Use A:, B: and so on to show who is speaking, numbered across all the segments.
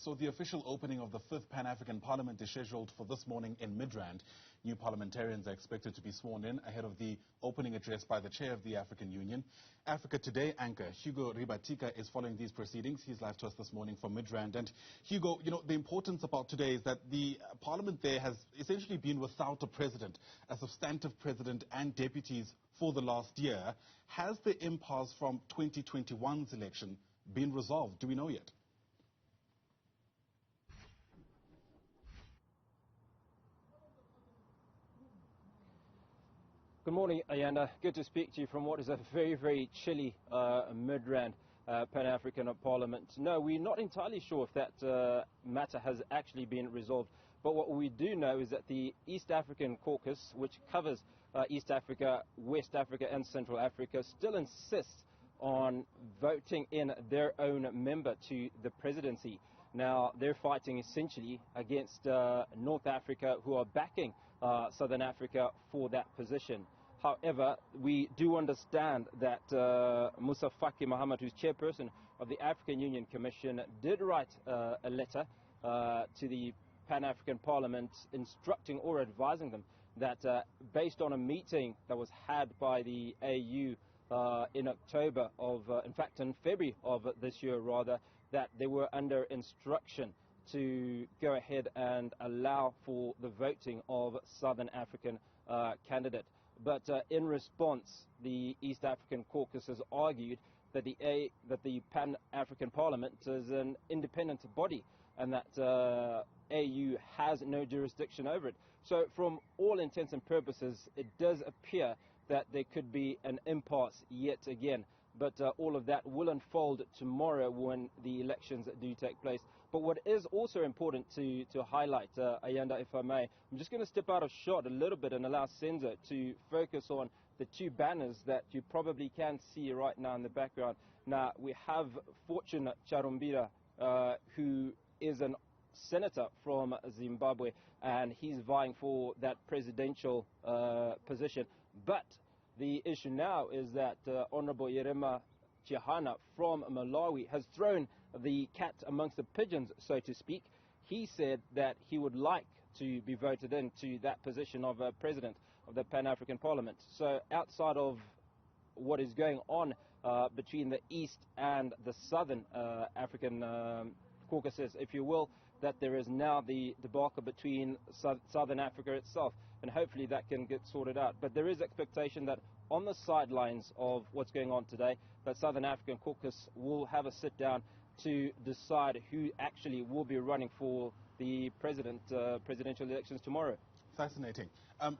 A: So the official opening of the 5th Pan-African Parliament is scheduled for this morning in Midrand. New parliamentarians are expected to be sworn in ahead of the opening address by the chair of the African Union. Africa Today anchor Hugo Ribatika is following these proceedings. He's live to us this morning from Midrand. And Hugo, you know, the importance about today is that the parliament there has essentially been without a president, a substantive president and deputies for the last year. Has the impasse from 2021's election been resolved? Do we know yet?
B: Good morning, Ayanda. Good to speak to you from what is a very, very chilly Midrand Pan-African Parliament. No, we're not entirely sure if that matter has actually been resolved. But what we do know is that the East African Caucus, which covers East Africa, West Africa and Central Africa, still insists on voting in their own member to the presidency. Now, they're fighting essentially against North Africa, who are backing Southern Africa for that position. However, we do understand that Musa Faki Mohammed, who's chairperson of the African Union Commission, did write a letter to the Pan-African Parliament instructing or advising them that based on a meeting that was had by the AU in October of, in fact in February of this year rather, that they were under instruction to go ahead and allow for the voting of Southern African candidate. But in response, the East African Caucus has argued that the Pan-African Parliament is an independent body and that AU has no jurisdiction over it. So from all intents and purposes, it does appear that there could be an impasse yet again. But all of that will unfold tomorrow when the elections do take place. But what is also important to highlight, Ayanda, if I may, I'm just going to step out of shot a little bit and allow Senzo to focus on the two banners that you probably can see right now in the background. Now, we have Fortune Charumbira, who is an senator from Zimbabwe, and he's vying for that presidential position. But the issue now is that Honorable Yerema Chihana from Malawi has thrown the cat amongst the pigeons, so to speak. He said that he would like to be voted into that position of president of the Pan-African Parliament. So outside of what is going on between the East and the Southern African caucuses, if you will, that there is now the debacle between Southern Africa itself, and hopefully that can get sorted out. But there is expectation that on the sidelines of what's going on today, that Southern African Caucus will have a sit down to decide who actually will be running for the presidential elections tomorrow.
A: Fascinating.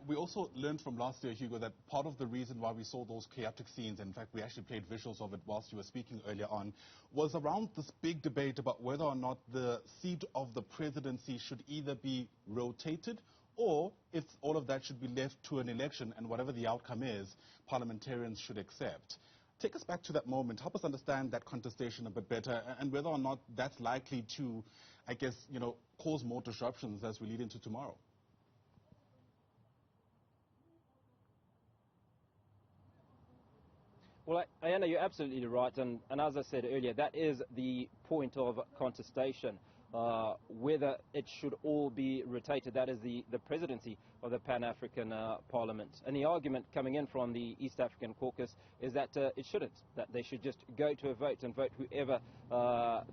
A: We also learned from last year, Hugo, that part of the reason why we saw those chaotic scenes, in fact, we actually played visuals of it whilst you were speaking earlier on, was around this big debate about whether or not the seat of the presidency should either be rotated or if all of that should be left to an election, and whatever the outcome is, parliamentarians should accept. Take us back to that moment. Help us understand that contestation a bit better, and whether or not that's likely to, I guess, you know, cause more disruptions as we lead into tomorrow.
B: Well, Ayana, you're absolutely right, and as I said earlier, that is the point of contestation. Whether it should all be rotated, that is the presidency of the Pan-African Parliament. And the argument coming in from the East African Caucus is that it shouldn't, that they should just go to a vote and vote whoever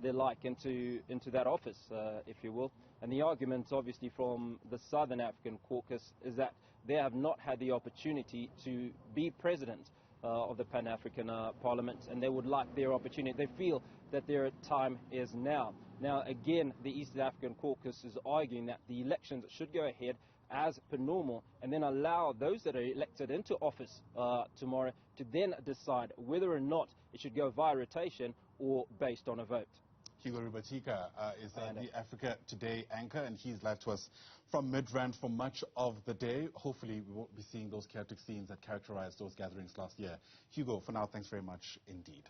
B: they like into that office, if you will. And the argument, obviously, from the Southern African Caucus is that they have not had the opportunity to be president of the Pan-African Parliament, and they would like their opportunity. They feel that their time is now. Now, again, the East African Caucus is arguing that the elections should go ahead as per normal, and then allow those that are elected into office tomorrow to then decide whether or not it should go via rotation or based on a vote.
A: Hugo Ribatika is the Africa Today anchor, and he's live to us from Midrand for much of the day. Hopefully we won't be seeing those chaotic scenes that characterized those gatherings last year. Hugo, for now, thanks very much indeed.